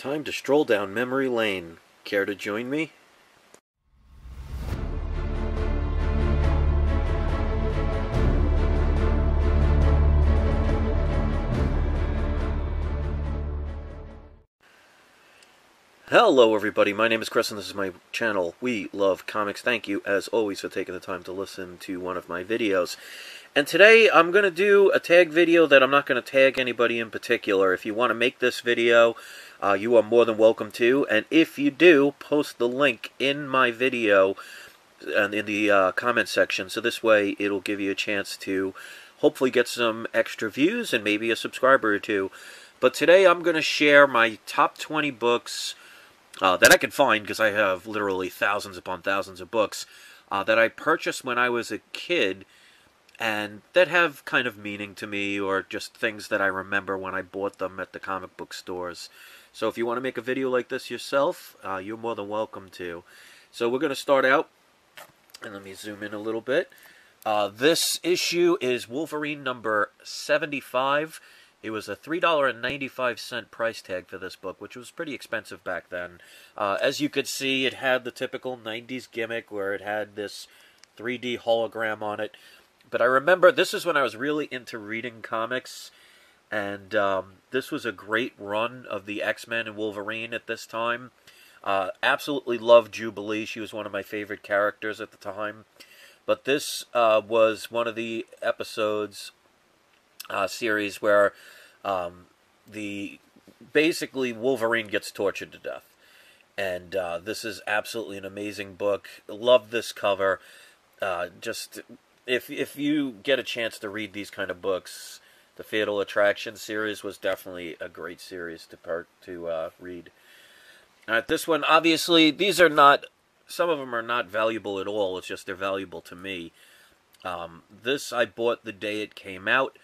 Time to stroll down memory lane. Care to join me? Hello everybody, my name is Chris and this is my channel, We Love Comics. Thank you as always for taking the time to listen to one of my videos. And today I'm going to do a tag video that I'm not going to tag anybody in particular. If you want to make this video, you are more than welcome to. And if you do, post the link in my video and in the comment section. So this way it'll give you a chance to hopefully get some extra views and maybe a subscriber or two. But today I'm going to share my top 20 books that I can find, because I have literally thousands upon thousands of books that I purchased when I was a kid and that have kind of meaning to me, or just things that I remember when I bought them at the comic book stores. So if you want to make a video like this yourself, you're more than welcome to. So we're going to start out, and let me zoom in a little bit. This issue is Wolverine number 75. It was a $3.95 price tag for this book, which was pretty expensive back then. As you could see, it had the typical 90s gimmick where it had this 3D hologram on it. But I remember this is when I was really into reading comics, and this was a great run of the X-Men and Wolverine at this time. Absolutely loved Jubilee. She was one of my favorite characters at the time. But this was one of the episodes series where basically Wolverine gets tortured to death, and this is absolutely an amazing book. Love this cover. Just if you get a chance to read these kind of books, the Fatal Attraction series was definitely a great series to read. This one, obviously, these are not. Some of them are not valuable at all. It's just they're valuable to me. This I bought the day it came out.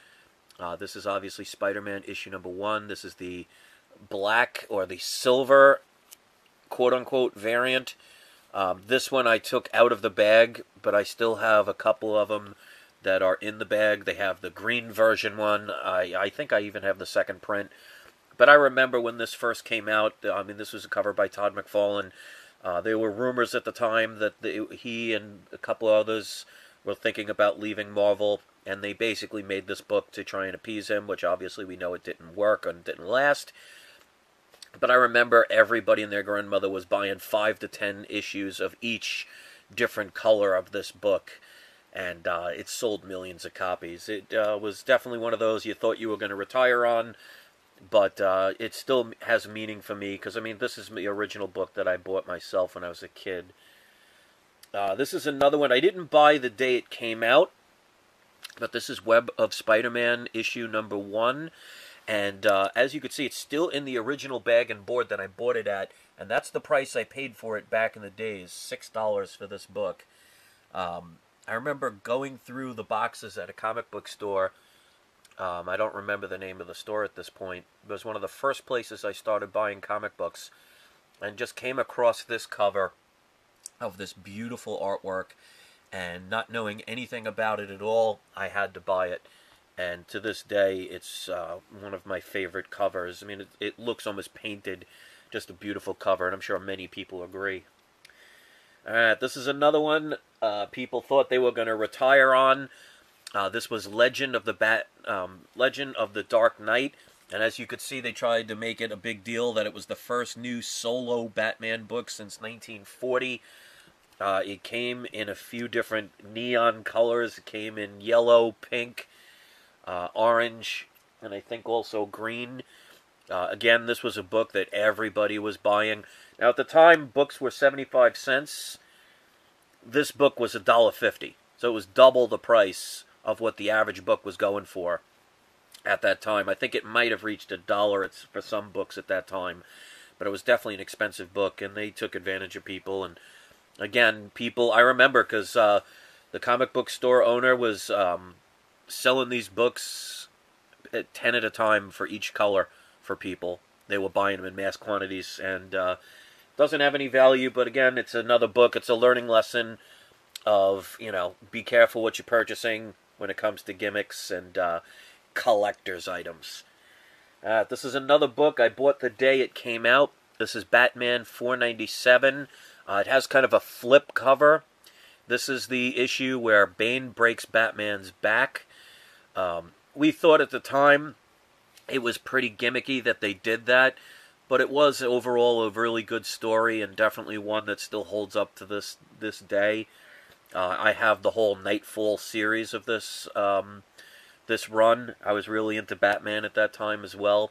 This is obviously Spider-Man issue number 1. This is the black or the silver, quote-unquote, variant. This one I took out of the bag, but I still have a couple of them that are in the bag. They have the green version one. I think I even have the second print. But I remember when this first came out, I mean, this was a cover by Todd McFarlane. There were rumors at the time that he and a couple others were thinking about leaving Marvel, and they basically made this book to try and appease him, which obviously we know it didn't work and didn't last. But I remember everybody and their grandmother was buying 5 to 10 issues of each different color of this book, and it sold millions of copies. It was definitely one of those you thought you were going to retire on, but it still has meaning for me, because, I mean, this is the original book that I bought myself when I was a kid. This is another one I didn't buy the day it came out, but this is Web of Spider-Man issue number 1. And as you can see, it's still in the original bag and board that I bought it at. And that's the price I paid for it back in the days, $6 for this book. I remember going through the boxes at a comic book store. I don't remember the name of the store at this point. It was one of the first places I started buying comic books. And just came across this cover of this beautiful artwork. And not knowing anything about it at all, I had to buy it. And to this day, it's one of my favorite covers. I mean, it looks almost painted. Just a beautiful cover, and I'm sure many people agree. Alright, this is another one people thought they were going to retire on. This was Legend of the Dark Knight. And as you could see, they tried to make it a big deal that it was the first new solo Batman book since 1940. It came in a few different neon colors. It came in yellow, pink, orange, and I think also green. Again, this was a book that everybody was buying. Now, at the time, books were 75 cents. This book was $1.50. So it was double the price of what the average book was going for at that time. I think it might have reached $1 for some books at that time. But it was definitely an expensive book, and they took advantage of people. And again, I remember, because the comic book store owner was selling these books at 10 at a time for each color for people. They were buying them in mass quantities, and doesn't have any value, but again, it's another book. It's a learning lesson of, you know, be careful what you're purchasing when it comes to gimmicks and collector's items. This is another book I bought the day it came out. This is Batman 497. It has kind of a flip cover. This is the issue where Bane breaks Batman's back. We thought at the time it was pretty gimmicky that they did that, but it was overall a really good story and definitely one that still holds up to this day. I have the whole Nightfall series of this run. I was really into Batman at that time as well,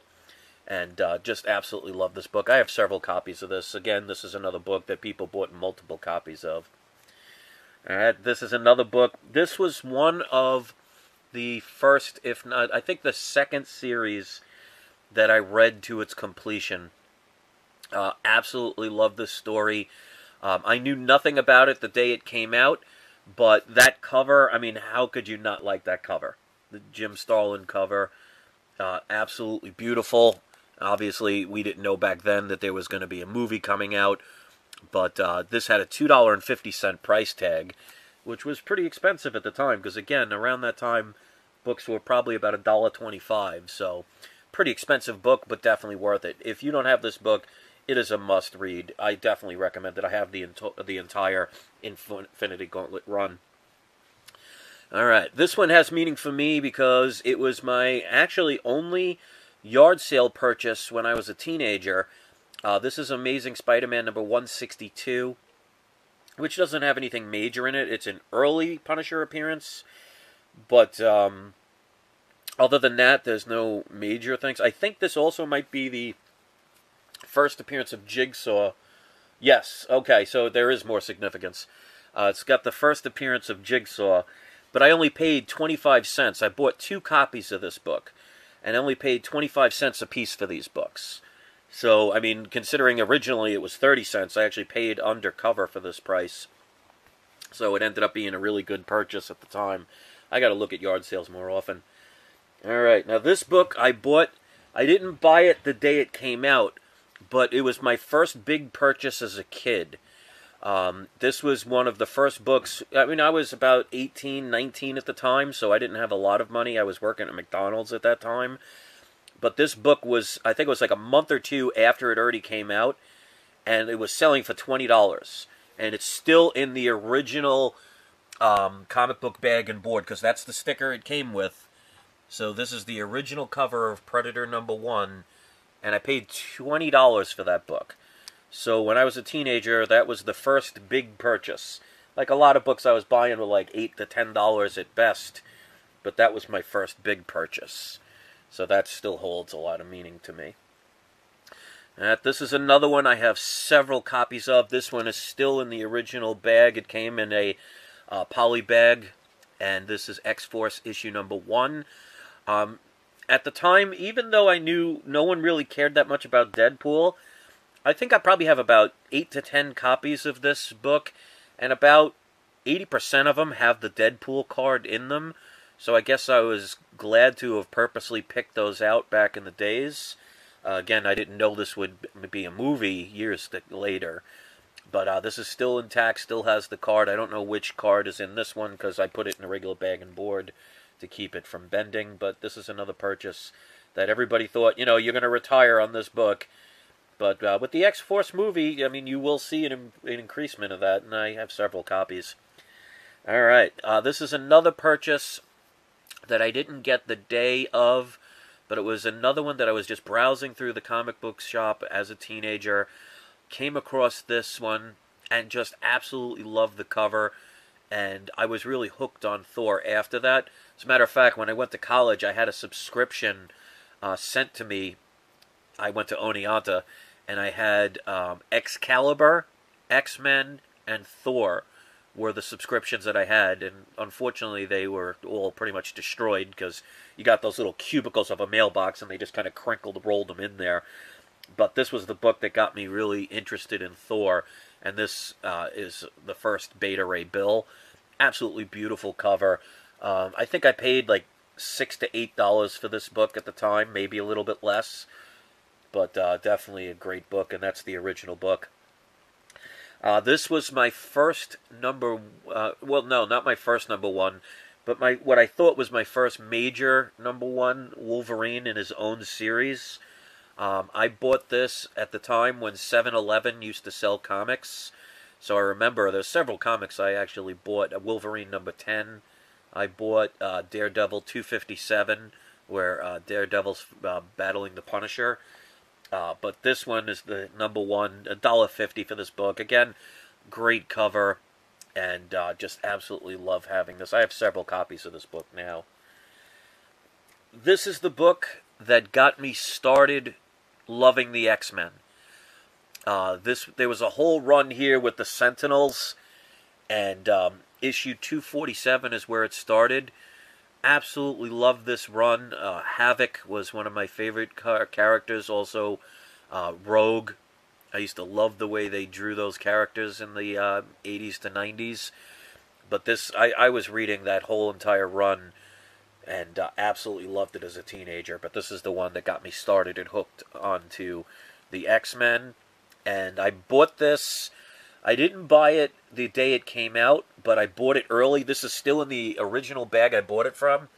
and just absolutely love this book. I have several copies of this. Again, this is another book that people bought multiple copies of. Alright, this is another book. This was one of the first, if not, I think the second series that I read to its completion. Absolutely love this story. I knew nothing about it the day it came out, but that cover, I mean, how could you not like that cover? The Jim Starlin cover, absolutely beautiful. Obviously, we didn't know back then that there was going to be a movie coming out, but this had a $2.50 price tag, which was pretty expensive at the time, because again, around that time, books were probably about $1.25, so pretty expensive book, but definitely worth it. If you don't have this book, it is a must-read. I definitely recommend it. I have the entire Infinity Gauntlet run. Alright, this one has meaning for me because it was my actually only yard sale purchase when I was a teenager. This is Amazing Spider-Man number 162, which doesn't have anything major in it. It's an early Punisher appearance, but other than that, there's no major things. I think this also might be the first appearance of Jigsaw. Yes, okay, so there is more significance. It's got the first appearance of Jigsaw, but I only paid 25 cents. I bought 2 copies of this book, and I only paid 25 cents a piece for these books. So, I mean, considering originally it was 30 cents, I actually paid undercover for this price. So it ended up being a really good purchase at the time. I got to look at yard sales more often. Alright, now this book I bought, I didn't buy it the day it came out, but it was my first big purchase as a kid. This was one of the first books. I mean, I was about 18, 19 at the time, so I didn't have a lot of money. I was working at McDonald's at that time. But this book was, I think it was like a month or two after it already came out, and it was selling for $20. And it's still in the original comic book bag and board, because that's the sticker it came with. So this is the original cover of Predator #1, and I paid $20 for that book. So when I was a teenager, that was the first big purchase. Like a lot of books I was buying were like $8 to $10 at best, but that was my first big purchase. So that still holds a lot of meaning to me. This is another one I have several copies of. This one is still in the original bag. It came in a poly bag, and this is X-Force issue #1. At the time, even though I knew no one really cared that much about Deadpool, I think I probably have about 8 to 10 copies of this book, and about 80% of them have the Deadpool card in them. So I guess I was glad to have purposely picked those out back in the days. Again, I didn't know this would be a movie years later. But this is still intact, still has the card. I don't know which card is in this one because I put it in a regular bag and board to keep it from bending. But this is another purchase that everybody thought, you know, you're going to retire on this book. But with the X-Force movie, I mean, you will see an increasement of that, and I have several copies. All right, this is another purchase that I didn't get the day of, but it was another one that I was just browsing through the comic book shop as a teenager, came across this one, and just absolutely loved the cover, and I was really hooked on Thor after that. As a matter of fact, when I went to college, I had a subscription sent to me. I went to Oneonta, and I had Excalibur, X-Men, and Thor were the subscriptions that I had, and unfortunately they were all pretty much destroyed because you got those little cubicles of a mailbox and they just kind of rolled them in there. But this was the book that got me really interested in Thor, and this is the first Beta Ray Bill. Absolutely beautiful cover. I think I paid like $6 to $8 for this book at the time, maybe a little bit less, but definitely a great book, and that's the original book. This was my first well, no, not my first #1, But what I thought was my first major #1 Wolverine in his own series. I bought this at the time when 7-Eleven used to sell comics. So I remember there's several comics I actually bought. Wolverine #10. I bought Daredevil 257, where Daredevil's battling the Punisher. But this one is the #1, $1.50 for this book. Again, great cover, and just absolutely love having this. I have several copies of this book now. This is the book that got me started loving the X-Men. There was a whole run here with the Sentinels, and issue 247 is where it started. Absolutely loved this run. Havoc was one of my favorite characters. Also, Rogue. I used to love the way they drew those characters in the 80s to 90s. But this, I was reading that whole entire run and absolutely loved it as a teenager. But this is the one that got me started and hooked onto the X-Men. And I bought this. I didn't buy it the day it came out, but I bought it early. This is still in the original bag I bought it from.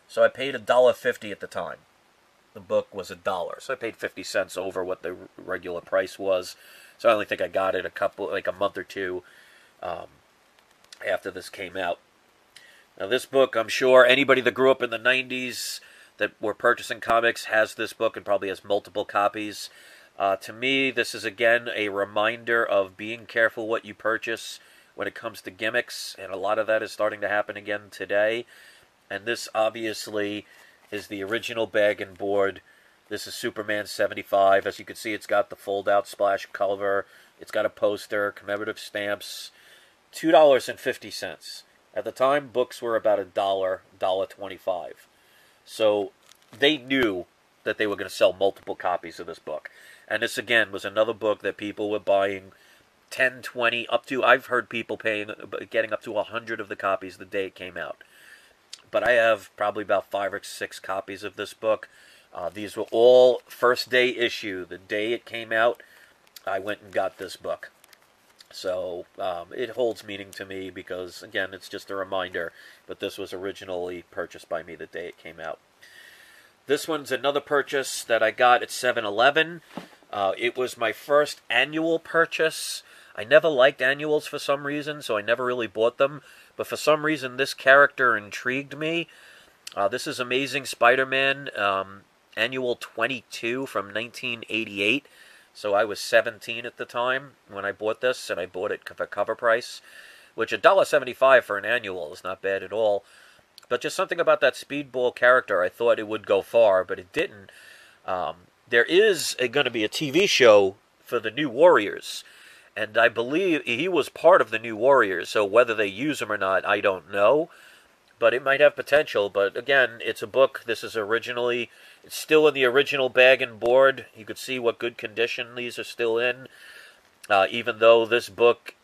So I paid $1.50 at the time. The book was $1, so I paid 50 cents over what the regular price was. So I only think I got it a month or two after this came out. Now this book, I'm sure anybody that grew up in the 90s that were purchasing comics has this book and probably has multiple copies. To me, this is again a reminder of being careful what you purchase when it comes to gimmicks, and a lot of that is starting to happen again today. And this obviously is the original bag and board. This is Superman 75. As you can see, it's got the fold-out splash cover. It's got a poster, commemorative stamps. $2.50. At the time, books were about $1.25. So they knew that they were going to sell multiple copies of this book. And this, again, was another book that people were buying 10, 20, up to, I've heard people getting up to 100 of the copies the day it came out. But I have probably about 5 or 6 copies of this book. These were all first day issue. The day it came out, I went and got this book. So it holds meaning to me because, again, it's just a reminder. But this was originally purchased by me the day it came out. This one's another purchase that I got at 7-Eleven. It was my first annual purchase. I never liked annuals for some reason, so I never really bought them. But for some reason, this character intrigued me. This is Amazing Spider-Man Annual 22 from 1988. So I was 17 at the time when I bought this, and I bought it for cover price, which $1.75 for an annual is not bad at all. But just something about that speedball character, I thought it would go far, but it didn't. There is going to be a TV show for the New Warriors, and I believe he was part of the New Warriors, so whether they use him or not, I don't know. But it might have potential, but again, it's a book. This is it's still in the original bag and board. You could see what good condition these are still in, even though this book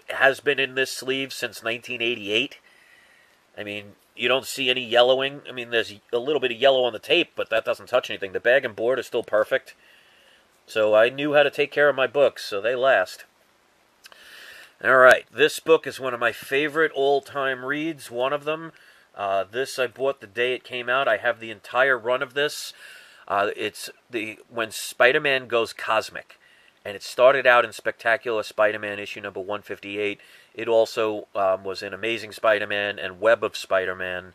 has been in this sleeve since 1988. I mean, you don't see any yellowing. I mean, there's a little bit of yellow on the tape, but that doesn't touch anything. The bag and board is still perfect. So I knew how to take care of my books, so they last. All right, this book is one of my favorite all-time reads, one of them. This I bought the day it came out. I have the entire run of this. It's when Spider-Man Goes Cosmic. And it started out in Spectacular Spider-Man issue number 158. It also was in Amazing Spider-Man and Web of Spider-Man.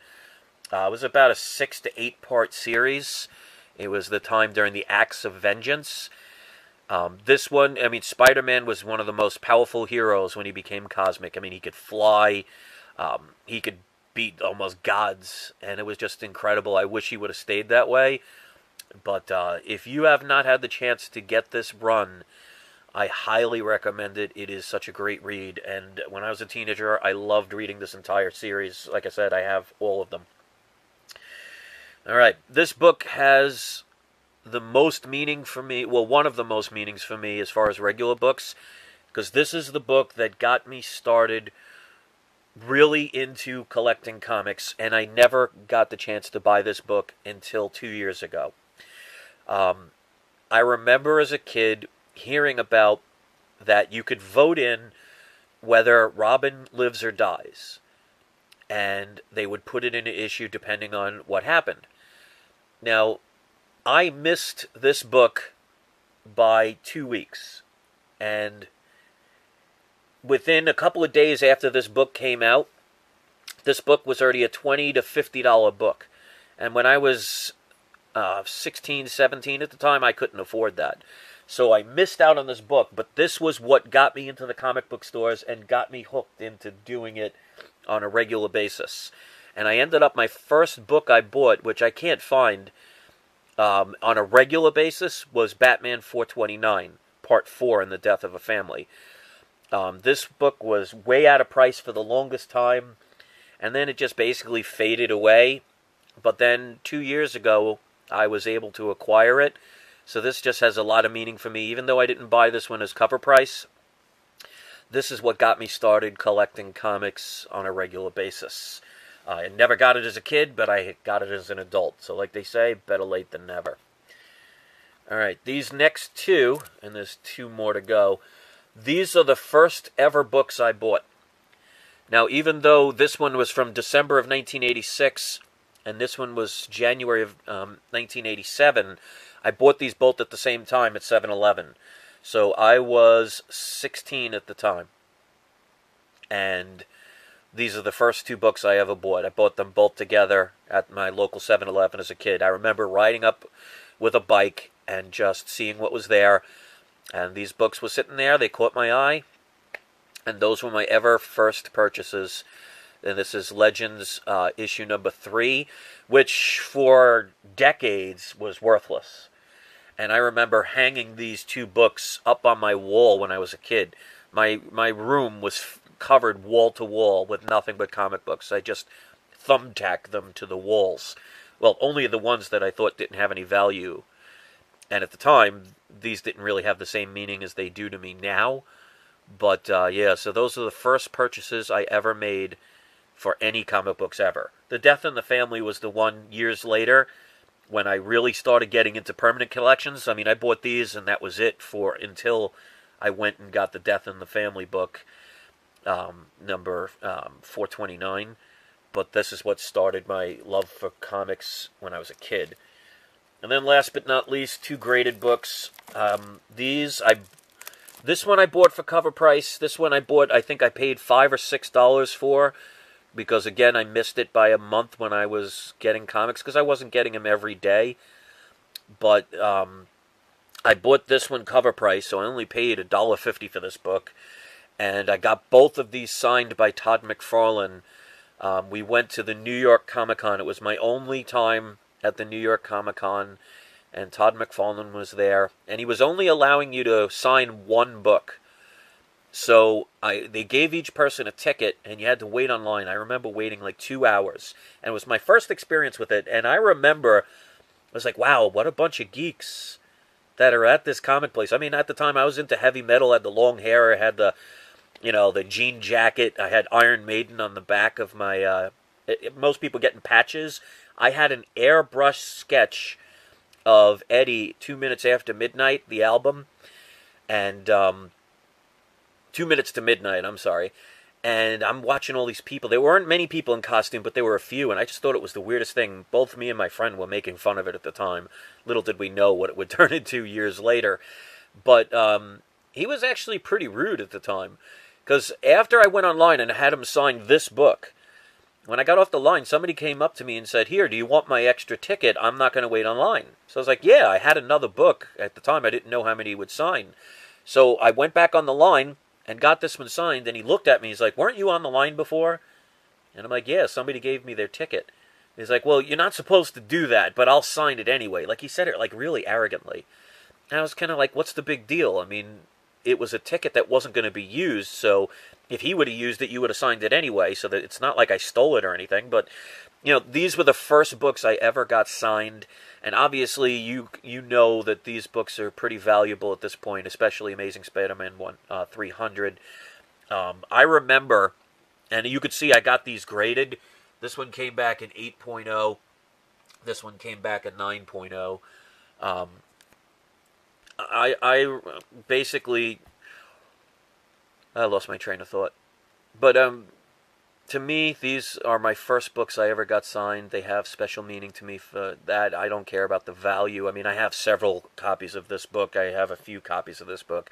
It was about a 6 to 8 part series. It was the time during the Acts of Vengeance. This one, I mean, Spider-Man was one of the most powerful heroes when he became cosmic. I mean, he could fly. He could beat almost gods. And it was just incredible. I wish he would have stayed that way. But if you have not had the chance to get this run, I highly recommend it. It is such a great read. And when I was a teenager, I loved reading this entire series. Like I said, I have all of them. All right. This book has the most meaning for me. Well, one of the most meanings for me as far as regular books. Because this is the book that got me started really into collecting comics. And I never got the chance to buy this book until 2 years ago. I remember as a kid hearing about that you could vote in whether Robin lives or dies. and they would put it in an issue depending on what happened. Now, I missed this book by 2 weeks, and within a couple of days after this book came out, this book was already a $20 to $50 book. And when I was 16, 17 at the time, I couldn't afford that. So I missed out on this book, but this was what got me into the comic book stores and got me hooked into doing it on a regular basis. And I ended up, my first book I bought, which I can't find on a regular basis, was Batman 429, Part 4 in the Death of a Family. This book was way out of price for the longest time, and then it just basically faded away. But then 2 years ago, I was able to acquire it. So this just has a lot of meaning for me. Even though I didn't buy this one as cover price, this is what got me started collecting comics on a regular basis. I never got it as a kid, but I got it as an adult. So like they say, better late than never. Alright, these next two, and there's two more to go, these are the first ever books I bought. Now, even though this one was from December of 1986, and this one was January of 1987, I bought these both at the same time at 7-Eleven. So I was 16 at the time. And these are the first two books I ever bought. I bought them both together at my local 7-Eleven as a kid. I remember riding up with a bike and just seeing what was there. And these books were sitting there. They caught my eye. And those were my ever first purchases. And this is Legends issue number 3, which for decades was worthless. And I remember hanging these two books up on my wall when I was a kid. My room was covered wall to wall with nothing but comic books. I just thumbtacked them to the walls. Well, only the ones that I thought didn't have any value. And at the time, these didn't really have the same meaning as they do to me now. But yeah, so those are the first purchases I ever made for any comic books ever. The Death in the Family was the one years later when I really started getting into permanent collections. I mean, I bought these and that was it for until I went and got the Death in the Family book, number 429. But this is what started my love for comics when I was a kid. And then last but not least, two graded books. This one I bought for cover price. This one I bought, I think I paid $5 or $6 for. Because, again, I missed it by a month when I was getting comics, because I wasn't getting them every day. But I bought this one cover price, so I only paid $1.50 for this book. And I got both of these signed by Todd McFarlane. We went to the New York Comic Con. It was my only time at the New York Comic Con, and Todd McFarlane was there. And he was only allowing you to sign one book. So they gave each person a ticket, and you had to wait online. I remember waiting like 2 hours, and it was my first experience with it. And I remember, I was like, wow, what a bunch of geeks that are at this comic place. I mean, at the time, I was into heavy metal. I had the long hair. I had the jean jacket. I had Iron Maiden on the back of my, most people getting patches. I had an airbrush sketch of Eddie, 2 Minutes After Midnight, the album, and 2 Minutes to Midnight, I'm sorry. And I'm watching all these people. There weren't many people in costume, but there were a few, and I just thought it was the weirdest thing. Both me and my friend were making fun of it at the time. Little did we know what it would turn into years later. But he was actually pretty rude at the time. Because after I went online and had him sign this book, when I got off the line, somebody came up to me and said, "Here, do you want my extra ticket? I'm not going to wait online." So I was like, yeah, I had another book. At the time, I didn't know how many he would sign. So I went back on the line and got this one signed, and he looked at me. He's like, "Weren't you on the line before?" And I'm like, "Yeah, somebody gave me their ticket." He's like, "Well, you're not supposed to do that, but I'll sign it anyway." Like, he said it, like, really arrogantly. And I was kind of like, what's the big deal? I mean, it was a ticket that wasn't going to be used, so if he would have used it, you would have signed it anyway, so that it's not like I stole it or anything. But, you know, these were the first books I ever got signed. And obviously, you know that these books are pretty valuable at this point, especially Amazing Spider-Man 300. I remember, and you could see I got these graded. This one came back in 8.0. This one came back at 9.0. I basically, I lost my train of thought. But to me, these are my first books I ever got signed. They have special meaning to me for that. I don't care about the value. I mean, I have several copies of this book. I have a few copies of this book.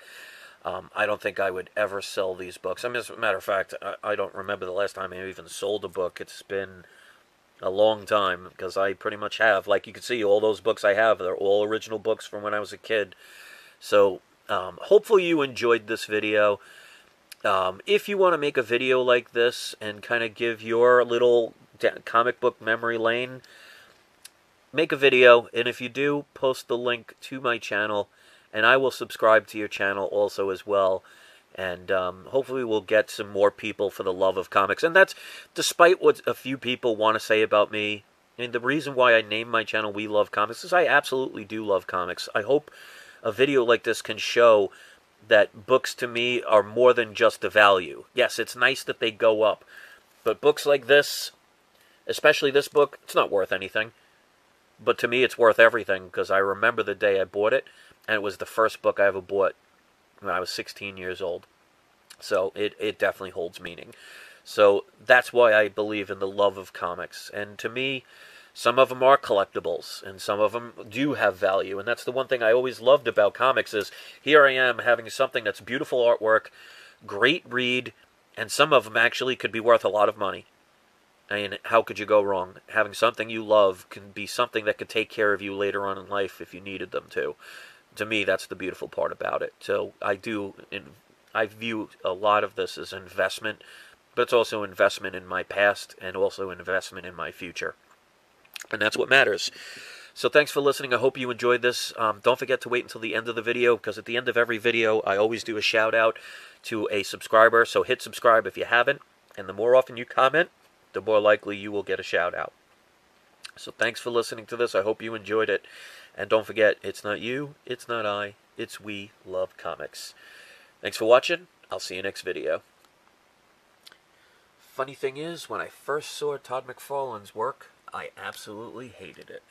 I don't think I would ever sell these books. I mean, as a matter of fact, I don't remember the last time I even sold a book. It's been a long time, because I pretty much have. Like you can see, all those books I have, they're all original books from when I was a kid. So, hopefully you enjoyed this video. If you want to make a video like this and kind of give your little comic book memory lane, make a video, and if you do, post the link to my channel, and I will subscribe to your channel also as well, and hopefully we'll get some more people for the love of comics. And that's despite what a few people want to say about me. And the reason why I named my channel We Love Comics is I absolutely do love comics. I hope a video like this can show that books to me are more than just the value. Yes, it's nice that they go up, but books like this, especially this book, it's not worth anything. But to me, it's worth everything, because I remember the day I bought it, and it was the first book I ever bought when I was 16 years old. So it definitely holds meaning. So that's why I believe in the love of comics. And to me, some of them are collectibles, and some of them do have value. And that's the one thing I always loved about comics is, here I am having something that's beautiful artwork, great read, and some of them actually could be worth a lot of money. I mean, how could you go wrong? Having something you love can be something that could take care of you later on in life if you needed them to. To me, that's the beautiful part about it. So I view a lot of this as investment, but it's also investment in my past and also investment in my future. And that's what matters. So thanks for listening. I hope you enjoyed this. Don't forget to wait until the end of the video, because at the end of every video, I always do a shout out to a subscriber. So hit subscribe if you haven't. And the more often you comment, the more likely you will get a shout out. So thanks for listening to this. I hope you enjoyed it. And don't forget, it's not you, it's not I, it's We Love Comics. Thanks for watching. I'll see you next video. Funny thing is, when I first saw Todd McFarlane's work, I absolutely hated it.